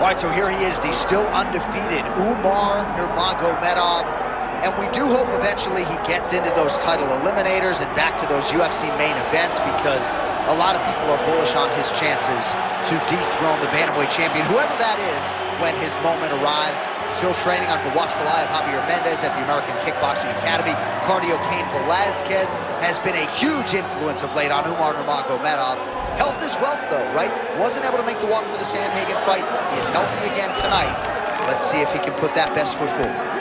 All right, so here he is, the still undefeated Umar Nurmagomedov. And we do hope eventually he gets into those title eliminators and back to those UFC main events, because a lot of people are bullish on his chances to dethrone the bantamweight champion, whoever that is, when his moment arrives. Still training under the watchful eye of Javier Mendez at the American Kickboxing Academy. Cardio Cain Velasquez has been a huge influence of late on Umar Nurmagomedov. Health is wealth, though, right? Wasn't able to make the walk for the Sandhagen fight. He is healthy again tonight. Let's see if he can put that best foot forward.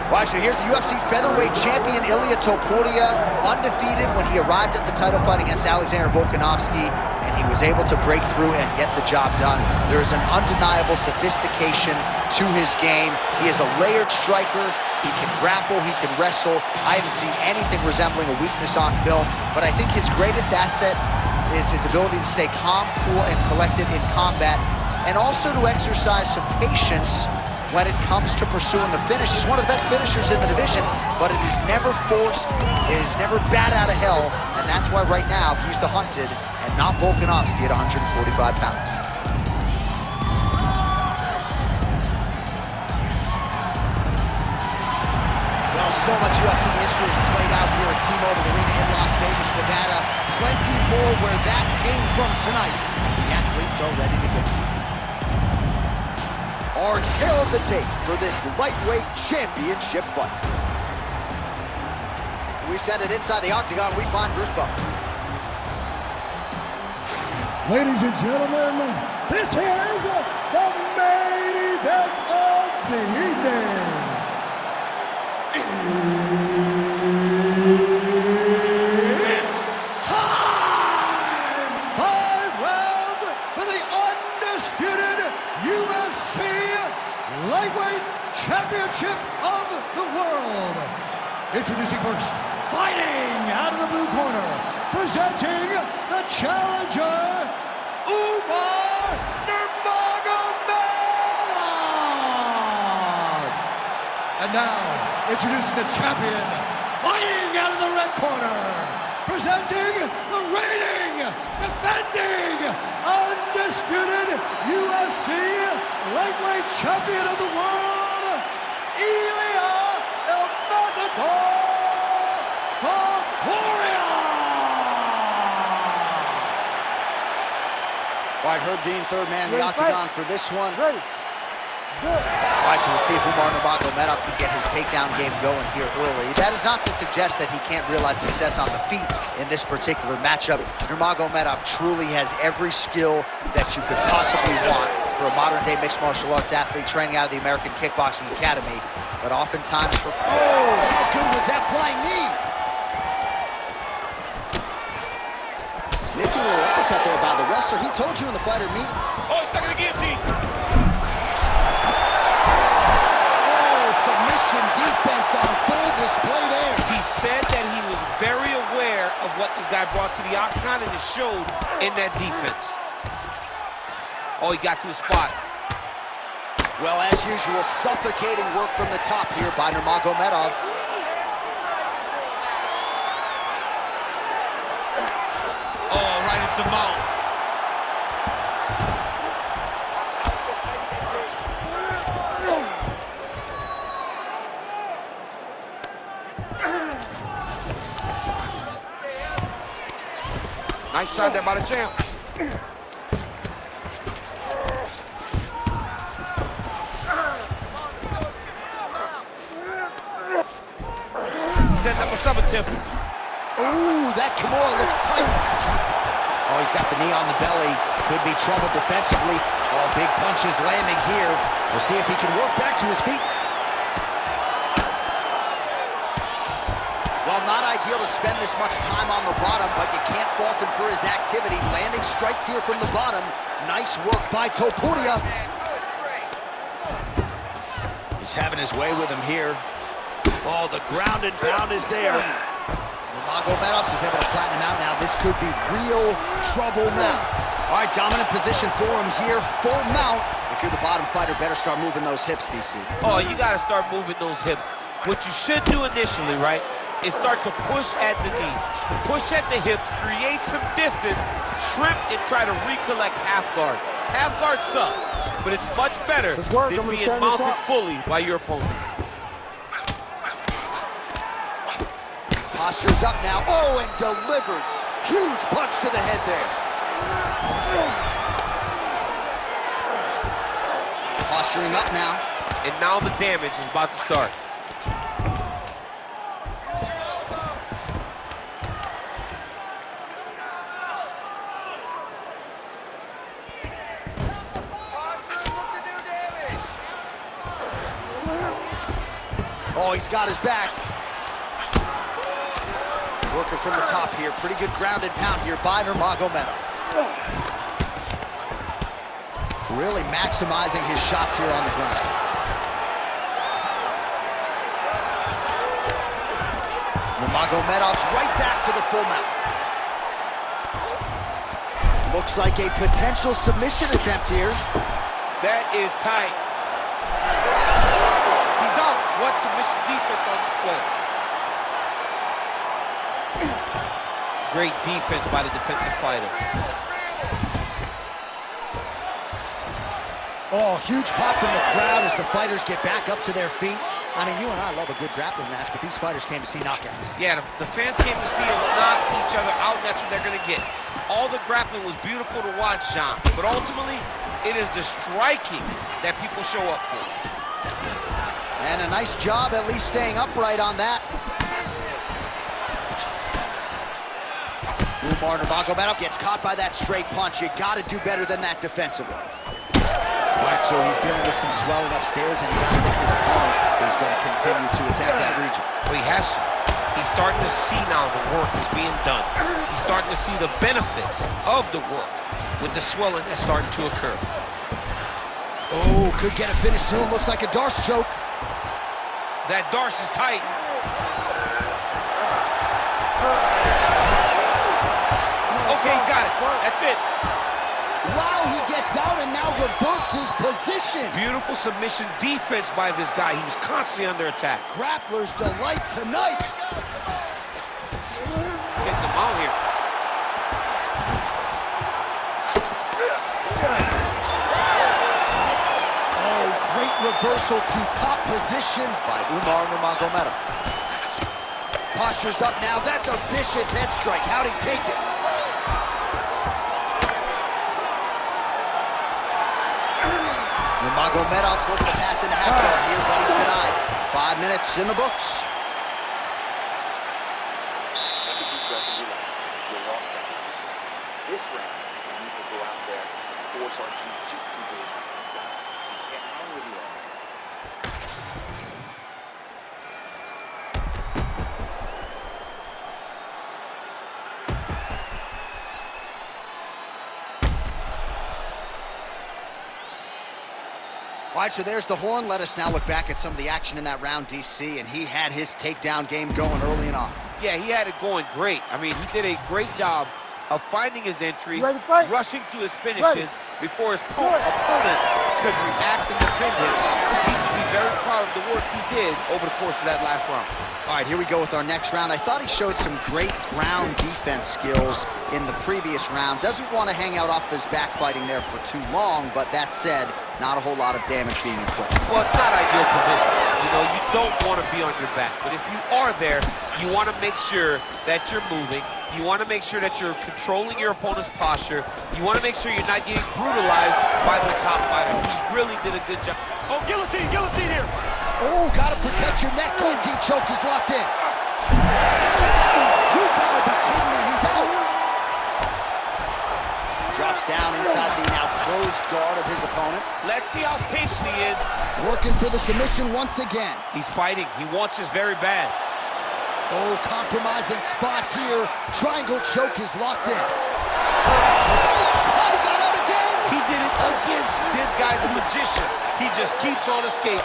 All right, so here's the UFC featherweight champion, Ilia Topuria, undefeated when he arrived at the title fight against Alexander Volkanovski, and he was able to break through and get the job done. There is an undeniable sophistication to his game. He is a layered striker. He can grapple, he can wrestle. I haven't seen anything resembling a weakness on film, but I think his greatest asset is his ability to stay calm, cool, and collected in combat, and also to exercise some patience when it comes to pursuing the finish. He's one of the best finishers in the division, but it is never forced, it is never bat out of hell, and that's why right now he's the hunted and not Volkanovski at 145 pounds. Well, so much UFC history has played out here at T-Mobile Arena in Las Vegas, Nevada. Plenty more where that came from tonight. The athletes are ready to go. Our tale of the tape for this lightweight championship fight. We send it inside the octagon. We find Bruce Buffer. Ladies and gentlemen, this is the main event of the evening. It's time! 5 rounds for the undisputed UFC Lightweight Championship of the world. Introducing first, fighting out of the blue corner, presenting the challenger, Umar Nurmagomedov. And now, introducing the champion, fighting out of the red corner, presenting the reigning, defending, undisputed UFC lightweight champion of the world, Ilia Topuria. All right, Herb Dean, third man in the octagon for this one. All right, so we'll see if Umar Nurmagomedov can get his takedown game going here early. That is not to suggest that he can't realize success on the feet in this particular matchup. Nurmagomedov truly has every skill that you could possibly want for a modern-day mixed martial arts athlete training out of the American Kickboxing Academy. But oftentimes for... Oh, how good was that flying knee? Nifty little uppercut there by the wrestler. He told you in the fighter meet. Oh, he's stuck in the guillotine. Submission defense on full display there. He said that he was very aware of what this guy brought to the octagon, and it showed in that defense. Oh, he got to his spot. Well, as usual, suffocating work from the top here by Nurmagomedov. Oh, right into mount. Nice shot there by the champ. Setting up a sub-attempt. Ooh, that Kimura looks tight. Oh, he's got the knee on the belly. Could be trouble defensively. Oh, big punches landing here. We'll see if he can work back to his feet. Well, not ideal to spend this much time on the bottom, but you can't fault him for his activity. Landing strikes here from the bottom. Nice work by Topuria. He's having his way with him here. Oh, the ground and pound is there. Nurmagomedov is able to flatten him out now. This could be real trouble now. All right, dominant position for him here. Full mount. If you're the bottom fighter, better start moving those hips, DC. Oh, you got to start moving those hips. What you should do initially, right, is start to push at the knees. Push at the hips, create some distance, shrimp, and try to recollect half guard. Half guard sucks, but it's much better than being mounted fully by your opponent. Posture's up now. Oh, and delivers. Huge punch to the head there. Posturing up now. And now the damage is about to start. Oh, he's got his back. Working from the top here. Pretty good ground and pound here by Nurmagomedov. Really maximizing his shots here on the ground. Nurmagomedov's right back to the full mount. Looks like a potential submission attempt here. That is tight. He's out. What submission defense on display. Great defense by the defensive fighter. Oh, huge pop from the crowd as the fighters get back up to their feet. I mean, you and I love a good grappling match, but these fighters came to see knockouts. Yeah, the fans came to see them knock each other out, and that's what they're going to get. All the grappling was beautiful to watch, John, but ultimately, it is the striking that people show up for. And a nice job at least staying upright on that. Umar Nurmagomedov gets caught by that straight punch. You got to do better than that defensively. All right, so he's dealing with some swelling upstairs, and you got to think his opponent is going to continue to attack that region. Well, he has to. He's starting to see now the work is being done. He's starting to see the benefits of the work with the swelling that's starting to occur. Oh, could get a finish soon. Looks like a Darce choke. That Darce is tight. Okay, he's got it. That's it. Wow, he gets out and now reverses position. Beautiful submission defense by this guy. He was constantly under attack. Grappler's delight tonight. Getting them out here. Oh, great reversal to top position by Umar Nurmagomedov. Posture's up now. That's a vicious head strike. How'd he take it? Nurmagomedov's looking to pass into half guard here, but he's denied. 5 minutes in the books. Take a deep breath and relax. You're all set. This round, we need to go out there and force our jiu-jitsu game out this guy. We can't hang with you all. All right, so there's the horn. Let us now look back at some of the action in that round, DC, and he had his takedown game going early and often. Yeah, he had it going great. I mean, he did a great job of finding his entries, rushing to his finishes before his opponent could react and defend him. He should be very proud of the work he did over the course of that last round. All right, here we go with our next round. I thought he showed some great ground defense skills in the previous round. Doesn't want to hang out off his back fighting there for too long, but that said, not a whole lot of damage being inflicted. Well, it's not ideal position. You know, you don't want to be on your back, but if you are there, you want to make sure that you're moving. You want to make sure that you're controlling your opponent's posture. You want to make sure you're not getting brutalized by the top fighter. He really did a good job. Oh, guillotine here. Oh, got to protect your neck. Guillotine choke is locked in. You got to be kidding me. He's out. Drops down inside the now closed guard of his opponent. Let's see how patient he is. Working for the submission once again. He's fighting. He wants this very bad. Oh, compromising spot here. Triangle choke is locked in. Oh, he got out again! He did it again. This guy's a magician. He just keeps on escaping.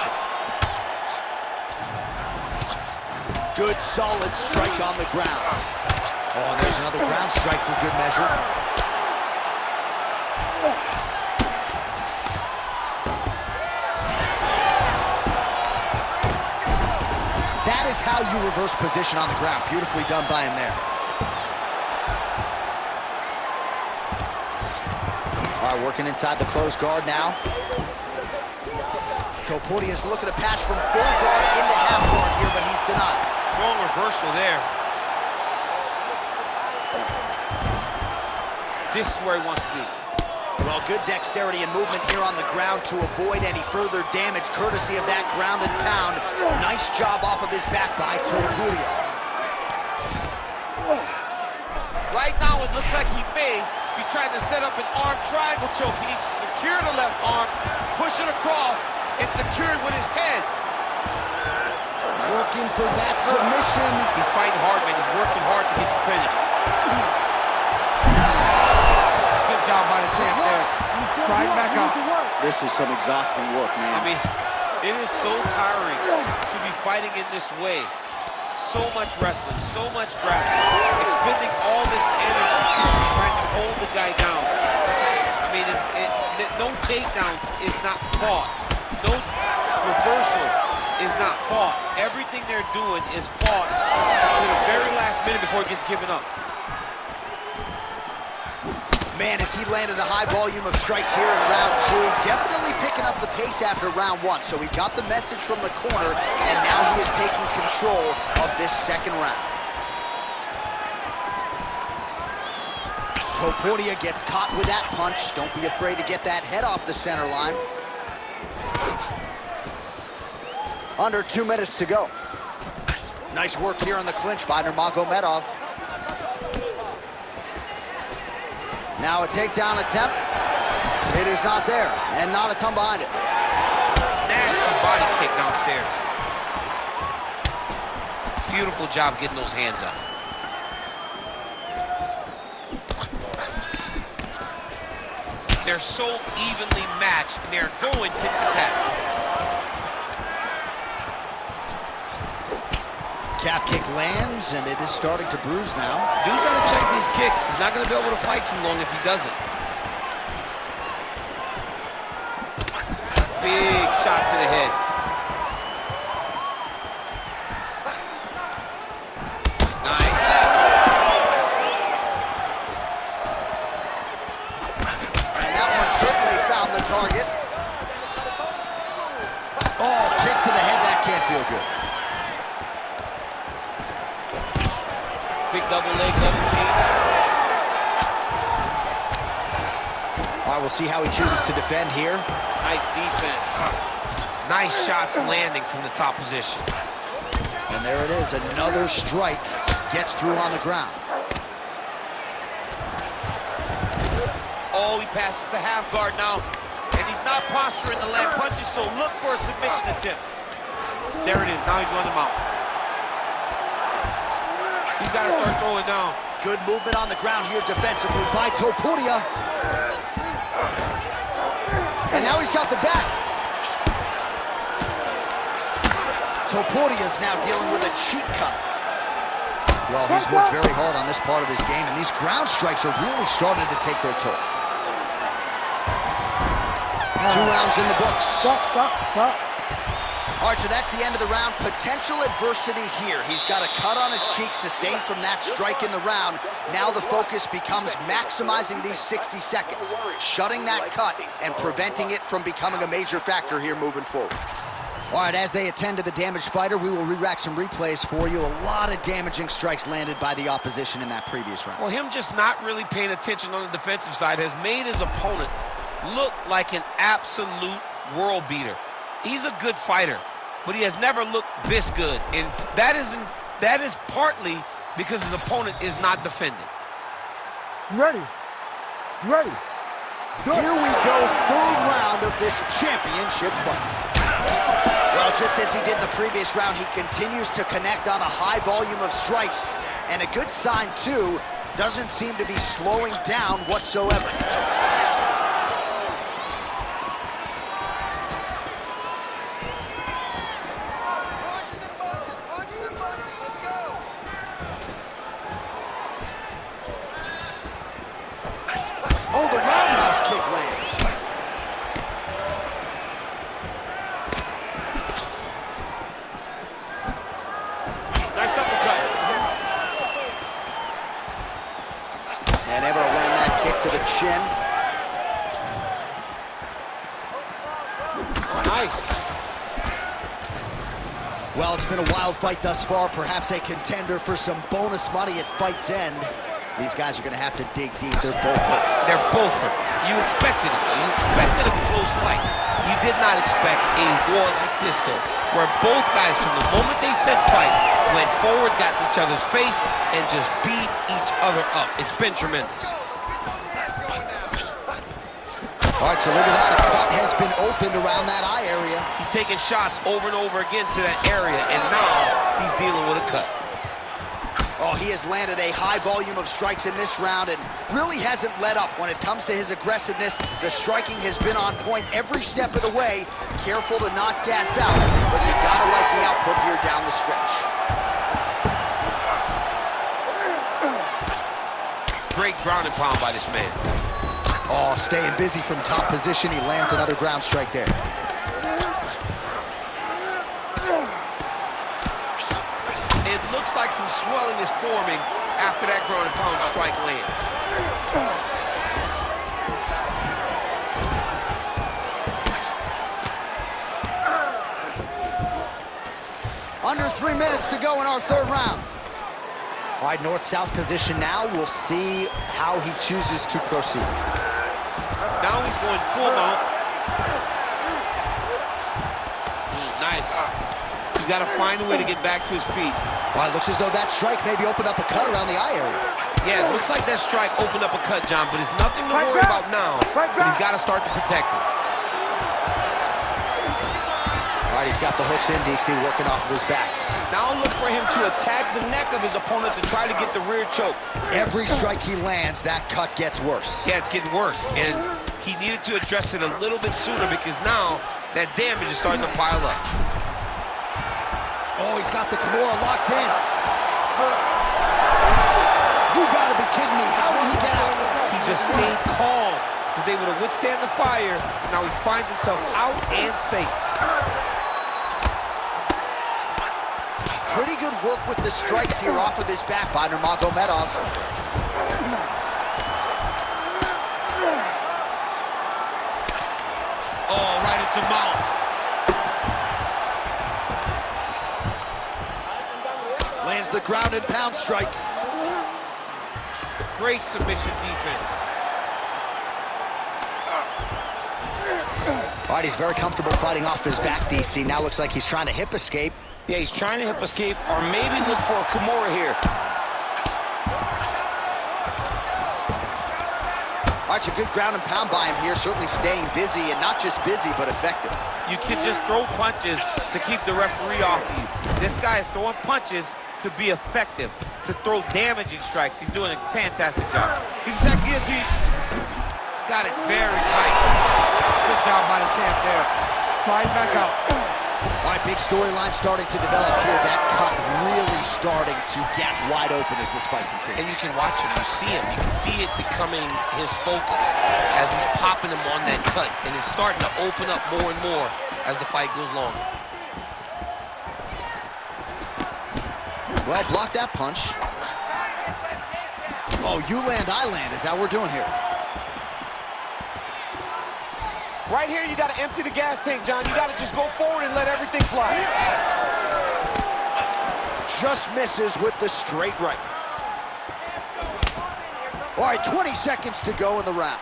Good, solid strike on the ground. Oh, and there's another ground strike for good measure. That is how you reverse position on the ground. Beautifully done by him there. All right, working inside the closed guard now. Topuria is looking to pass from full guard into half guard here, but he's denied. Strong reversal there. This is where he wants to be. Well, good dexterity and movement here on the ground to avoid any further damage, courtesy of that ground and pound. Nice job off of his back by Topuria. Right now, it looks like he may be trying to set up an arm triangle choke. He needs to secure the left arm, push it across, and secure it with his head. Looking for that submission. He's fighting hard, man. He's working hard to get the finish. Good job by the champ there. Slide back out. This is some exhausting work, man. I mean, it is so tiring to be fighting in this way. So much wrestling, so much grappling, expending all this energy trying to hold the guy down. I mean, no takedown is not fought. No reversal is not fought. Everything they're doing is fought to the very last minute before it gets given up. Man, as he landed a high volume of strikes here in round two, definitely picking up the pace after round one. So he got the message from the corner, and now he is taking control of this second round. Topuria gets caught with that punch. Don't be afraid to get that head off the center line. Under 2 minutes to go. Nice work here on the clinch by Nurmagomedov. Now a takedown attempt. It is not there, and not a ton behind it. Nasty body kick downstairs. Beautiful job getting those hands up. They're so evenly matched, and they're going tit for tat. Calf kick lands, and it is starting to bruise now. Dude better check these kicks. He's not going to be able to fight too long if he doesn't. Big shot to the head. Nice. And that one certainly found the target. Oh, kick to the head. That can't feel good. Big double leg, double change. All right, we'll see how he chooses to defend here. Nice defense. Nice shots landing from the top position. And there it is, another strike gets through on the ground. Oh, he passes the half guard now. And he's not posturing to land punches, so look for a submission attempt. There it is, now he's going to mount. He's got to start throwing down. Good movement on the ground here defensively by Topuria. And now he's got the back. Topuria's now dealing with a cheek cut. Well, he's worked very hard on this part of his game, and these ground strikes are really starting to take their toll. 2 rounds in the books. Stop. All right, so that's the end of the round. Potential adversity here. He's got a cut on his cheek sustained from that strike in the round. Now the focus becomes maximizing these 60 seconds, shutting that cut and preventing it from becoming a major factor here moving forward. All right, as they attend to the damaged fighter, we will re-rack some replays for you. A lot of damaging strikes landed by the opposition in that previous round. Well, him just not really paying attention on the defensive side has made his opponent look like an absolute world beater. He's a good fighter, but he has never looked this good, and that is partly because his opponent is not defending. Ready. Go. Here we go, 3rd round of this championship fight. Well, just as he did in the previous round, he continues to connect on a high volume of strikes. And a good sign, too, doesn't seem to be slowing down whatsoever. Oh, the roundhouse kick lands. Nice uppercut. And able to land that kick to the chin. Nice. Well, it's been a wild fight thus far, perhaps a contender for some bonus money at fight's end. These guys are going to have to dig deep. They're both hurt. They're both hurt. You expected it. You expected a close fight. You did not expect a war like this, though, where both guys, from the moment they said fight, went forward, got in each other's face, and just beat each other up. It's been tremendous. All right, so look at that. A cut has been opened around that eye area. He's taking shots over and over again to that area, and now he's dealing with a cut. Oh, he has landed a high volume of strikes in this round and really hasn't let up when it comes to his aggressiveness. The striking has been on point every step of the way. Careful to not gas out, but you gotta like the output here down the stretch. Great ground and pound by this man. Oh, staying busy from top position. He lands another ground strike there. It looks like some swelling is forming after that ground and pound strike lands. Under 3 minutes to go in our third round. All right, north-south position now. We'll see how he chooses to proceed. Now he's going full mount. Nice. He's got to find a way to get back to his feet. Well, it looks as though that strike maybe opened up a cut around the eye area. Yeah, it looks like that strike opened up a cut, John, but it's nothing to worry about now. But he's got to start to protect it. All right, he's got the hooks in, DC, working off of his back. Now look for him to attack the neck of his opponent to try to get the rear choke. Every strike he lands, that cut gets worse. Yeah, it's getting worse, and he needed to address it a little bit sooner because now that damage is starting to pile up. Oh, he's got the Kimura locked in. You gotta be kidding me. How did he get out? He just stayed calm, was able to withstand the fire, and now he finds himself out and safe. Pretty good work with the strikes here off of his back by Nurmagomedov. Oh, right into mount. Lands the ground and pound strike. Great submission defense. All right, he's very comfortable fighting off his back, DC. Now looks like he's trying to hip escape. Yeah, he's trying to hip escape or maybe look for a Kimura here. All right, so good ground and pound by him here, certainly staying busy, and not just busy, but effective. You can just throw punches to keep the referee off of you. This guy is throwing punches to be effective, to throw damaging strikes. He's doing a fantastic job. He's that guillotine. Got it very tight. Good job by the champ there. Slide back out. All right, big storyline starting to develop here. That cut really starting to get wide open as this fight continues. And you can watch him, you see him. You can see it becoming his focus as he's popping him on that cut. And it's starting to open up more and more as the fight goes longer. Well, block that punch. Oh, you land, I land is how we're doing here. Right here, you got to empty the gas tank, John. You got to just go forward and let everything fly. Just misses with the straight right. All right, 20 seconds to go in the round.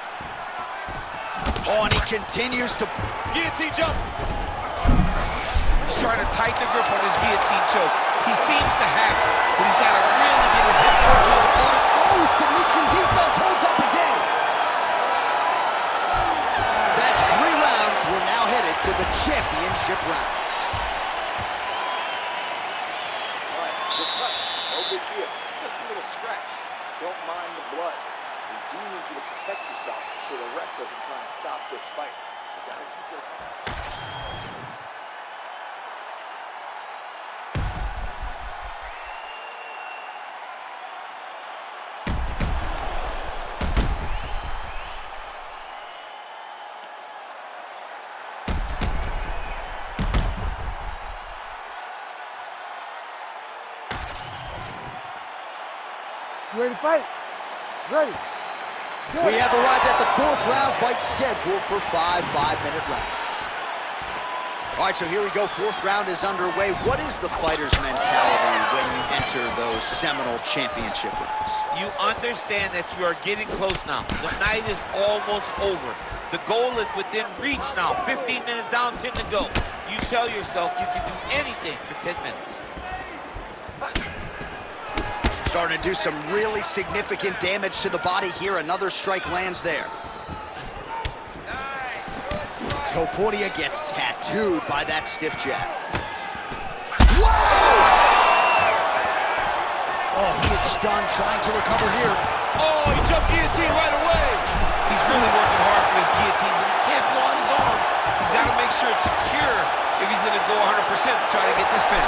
Oh, and he continues to... Guillotine jump. He's trying to tighten the grip on his guillotine choke. He seems to have it, but he's got to really get his head on the opponent. Oh, submission defense holds up again. That's 3 rounds. We're now headed to the championship rounds. All right, good cut. No big deal. Just a little scratch. Don't mind the blood. We do need you to protect yourself so the ref doesn't try and stop this fight. You gotta keep your head. You ready to fight? Ready. Good. We have arrived at the 4th round fight scheduled for 5 5-minute rounds. All right, so here we go. 4th round is underway. What is the fighter's mentality when you enter those seminal championship rounds? You understand that you are getting close now. The night is almost over. The goal is within reach now. 15 minutes down, 10 to go. You tell yourself you can do anything for 10 minutes. Starting to do some really significant damage to the body here. Another strike lands there. Topuria gets tattooed by that stiff jab. Whoa! Oh, he is stunned, trying to recover here. Oh, he jumped guillotine right away. He's really working hard for his guillotine, but he can't blow out his arms. He's got to make sure it's secure if he's going to go 100% to try to get this finish.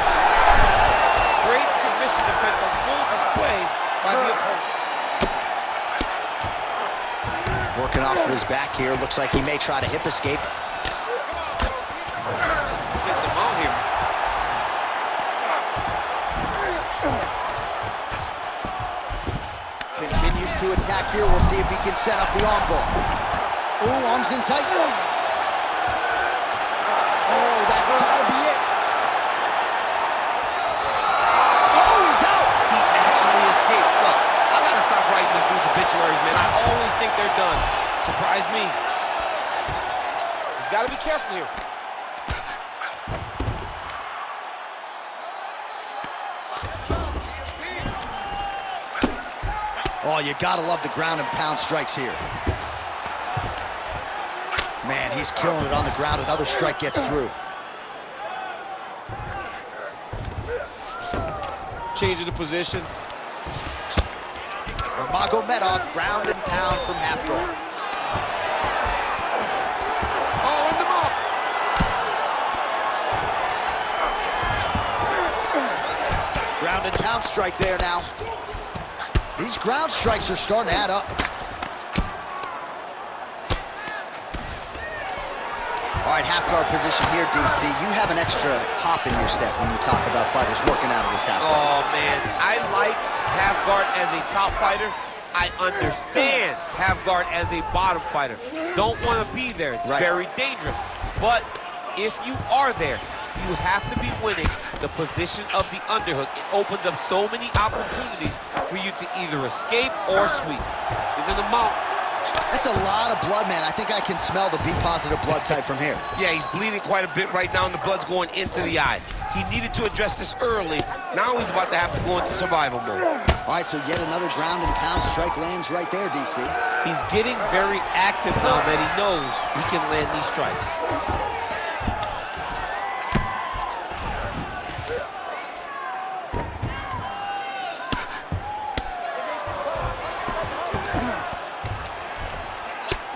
Great submission defense on full display by the opponent. Working off of his back here. Looks like he may try to hip escape. Get them out here. Continues to attack here. We'll see if he can set up the arm bar. Ooh, arms in tight. Oh, that's gotta be it. Oh, he's out. He's actually escaped. Look, I gotta stop writing these dudes obituaries, man. I always think they're done. Surprise me. He's gotta be careful here. Oh, you gotta love the ground and pound strikes here. Man, he's killing it on the ground. Another strike gets through. Changing the position. Nurmagomedov, ground and pound from half guard. Oh, end him up. Ground and pound strike there now. These ground strikes are starting to add up. All right, half guard position here, DC. You have an extra hop in your step when you talk about fighters working out of this half guard. Oh, man. I like half guard as a top fighter. I understand half guard as a bottom fighter. Don't want to be there. It's very dangerous. But if you are there, you have to be winning the position of the underhook. It opens up so many opportunities for you to either escape or sweep. He's in the mount. That's a lot of blood, man. I think I can smell the B-positive blood type from here. Yeah, he's bleeding quite a bit right now, and the blood's going into the eye. He needed to address this early. Now he's about to have to go into survival mode. All right, so yet another ground and pound strike lands right there, DC. He's getting very active now that he knows he can land these strikes.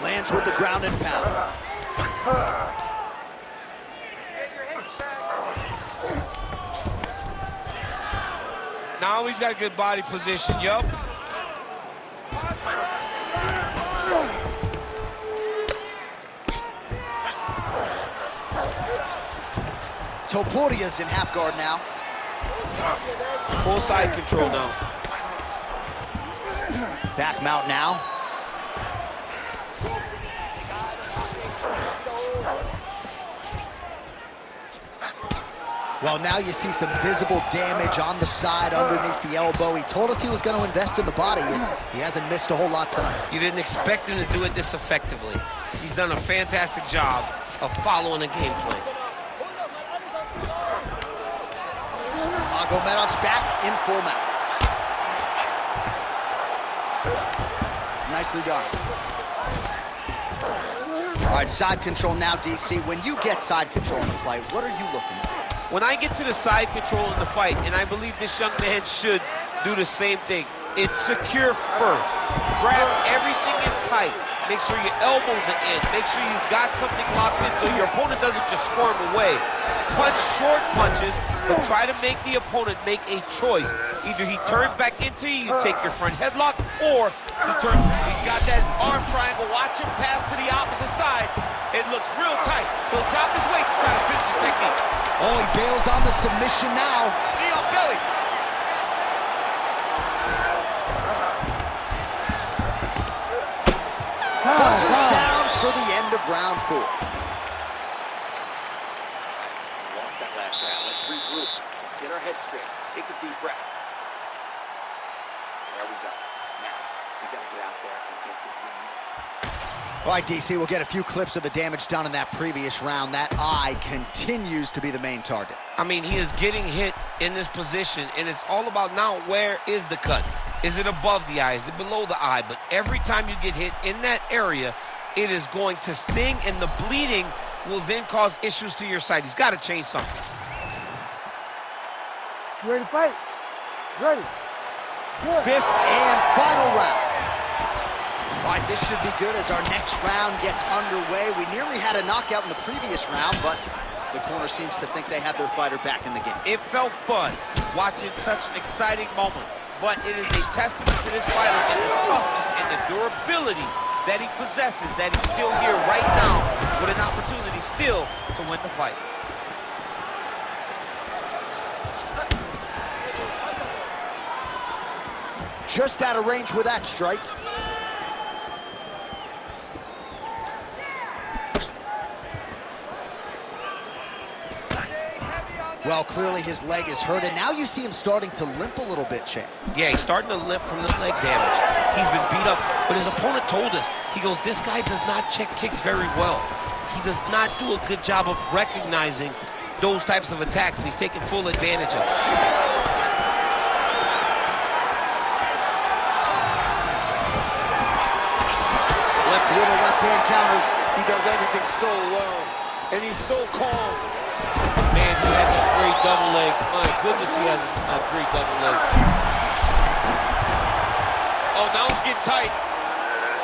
Lands with the ground and pound. Now he's got a good body position, yup. Topuria's in half guard now. Full side control now. Back mount now. Well, now you see some visible damage on the side underneath the elbow. He told us he was going to invest in the body, and he hasn't missed a whole lot tonight. You didn't expect him to do it this effectively. He's done a fantastic job of following the game plan. Nurmagomedov's back in full mount. Nicely done. All right, side control now, DC. When you get side control in the fight, what are you looking at? When I get to the side control in the fight, and I believe this young man should do the same thing, it's secure first. Grab everything in tight. Make sure your elbows are in. Make sure you've got something locked in so your opponent doesn't just squirm away. Punch short punches, but try to make the opponent make a choice. Either he turns back into you, you take your front headlock, or he turns. He's got that arm triangle. Watch him pass to the opposite side. It looks real tight. He'll drop his weight to try to finish his technique. Oh, he bails on the submission now. Knee on belly. Buzzer sounds for the end of round 4. Lost that last round. Let's regroup. Let's get our heads straight. Take a deep breath. There we go. Now, we got to get out there and get this win in. All right, DC, we'll get a few clips of the damage done in that previous round. That eye continues to be the main target. I mean, he is getting hit in this position, and it's all about now where is the cut? Is it above the eye? Is it below the eye? But every time you get hit in that area, it is going to sting, and the bleeding will then cause issues to your sight. He's got to change something. You ready to fight? Ready. Good. 5th and final round. All right, this should be good as our next round gets underway. We nearly had a knockout in the previous round, but the corner seems to think they have their fighter back in the game. It felt fun watching such an exciting moment, but it is a testament to this fighter and the toughness and the durability that he possesses, that he's still here right now with an opportunity still to win the fight. Just out of range with that strike. Well, clearly his leg is hurt, and now you see him starting to limp a little bit, Che. Yeah, he's starting to limp from the leg damage. He's been beat up, but his opponent told us, he goes, this guy does not check kicks very well. He does not do a good job of recognizing those types of attacks, and he's taking full advantage of it. Left with a left-hand counter. He does everything so well, and he's so calm. Man, he has a great double leg. My goodness, he has a great double leg. Oh, now it's getting tight.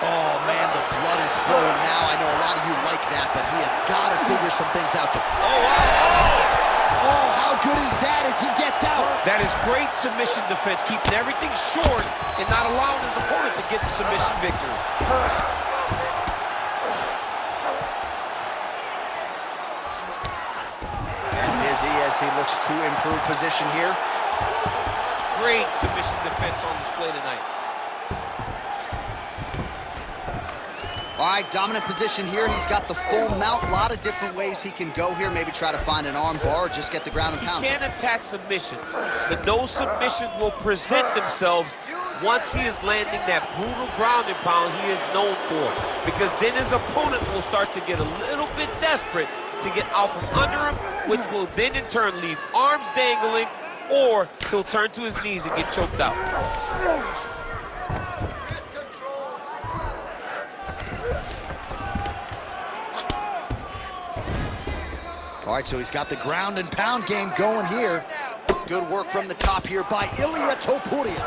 Oh, man, the blood is flowing now. I know a lot of you like that, but he has got to figure some things out. Oh, wow. Oh, how good is that as he gets out? That is great submission defense, keeping everything short and not allowing his opponent to get the submission victory. As he looks to improve position here. Great submission defense on display tonight. All right, dominant position here. He's got the full mount. A lot of different ways he can go here. Maybe try to find an arm bar or just get the ground and pound. He can attack submissions, but those submissions will present themselves once he is landing that brutal ground and pound he is known for. Because then his opponent will start to get a little bit desperate to get out from under him, which will then in turn leave arms dangling, or he'll turn to his knees and get choked out. All right, so he's got the ground and pound game going here. Good work from the top here by Ilia Topuria.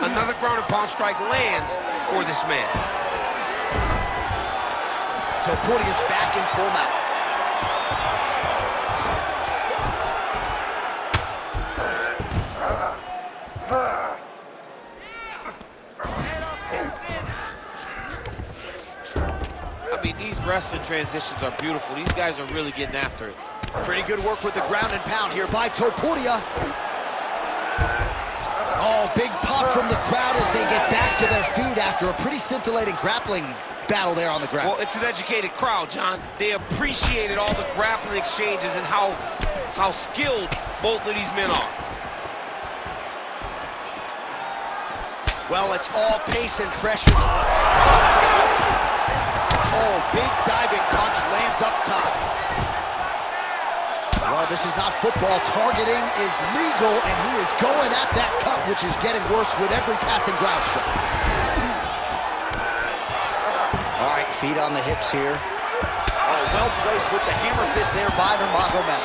Another ground and pound strike lands for this man. Topuria's back in full mount. I mean, these wrestling transitions are beautiful. These guys are really getting after it. Pretty good work with the ground and pound here by Topuria. Oh, big pop from the crowd as they get back to their feet after a pretty scintillating grappling battle there on the ground. Well, it's an educated crowd, John. They appreciated all the grappling exchanges and how skilled both of these men are. Well, it's all pace and pressure. Oh, big diving punch lands up top. Well, this is not football. Targeting is legal, and he is going at that cut, which is getting worse with every passing ground strike. Feet on the hips here. Oh, well placed with the hammer fist there by Nurmagomedov.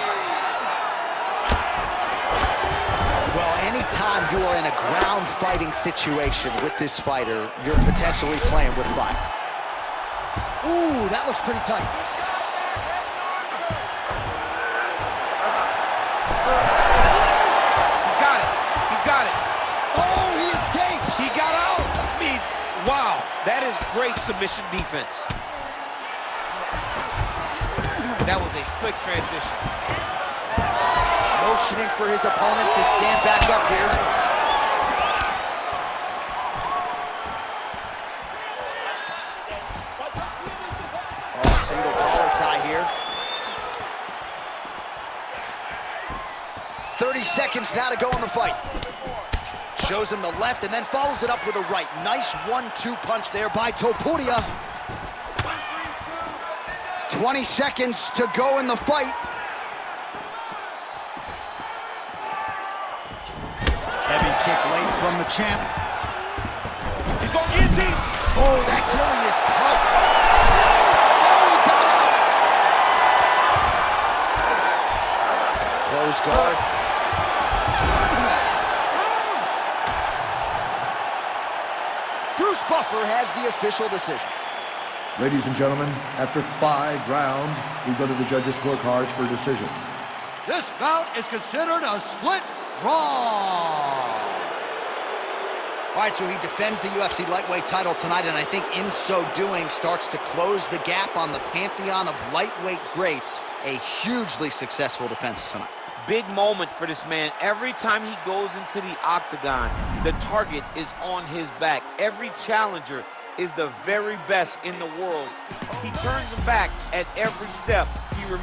Well, anytime you are in a ground fighting situation with this fighter, you're potentially playing with fire. Ooh, that looks pretty tight. He's got it. He's got it. Oh, he escapes. He got out. I mean, wow. That is great submission defense. That was a slick transition. Motioning for his opponent to stand back up here. Oh, single collar tie here. 30 seconds now to go in the fight. Shows him the left and then follows it up with a right. Nice 1-2 punch there by Topuria. 20 seconds to go in the fight. Heavy kick late from the champ. He's going to guillotine. Oh, that gilly is tight. Oh, he got out. Close guard. Bruce Buffer has the official decision. Ladies and gentlemen, after 5 rounds, we go to the judges' scorecards for a decision. This bout is considered a split draw. All right, so he defends the UFC lightweight title tonight, and I think in so doing starts to close the gap on the pantheon of lightweight greats. A hugely successful defense tonight. Big moment for this man. Every time he goes into the octagon, the target is on his back. Every challenger is the very best in the world. He turns them back at every step. He remains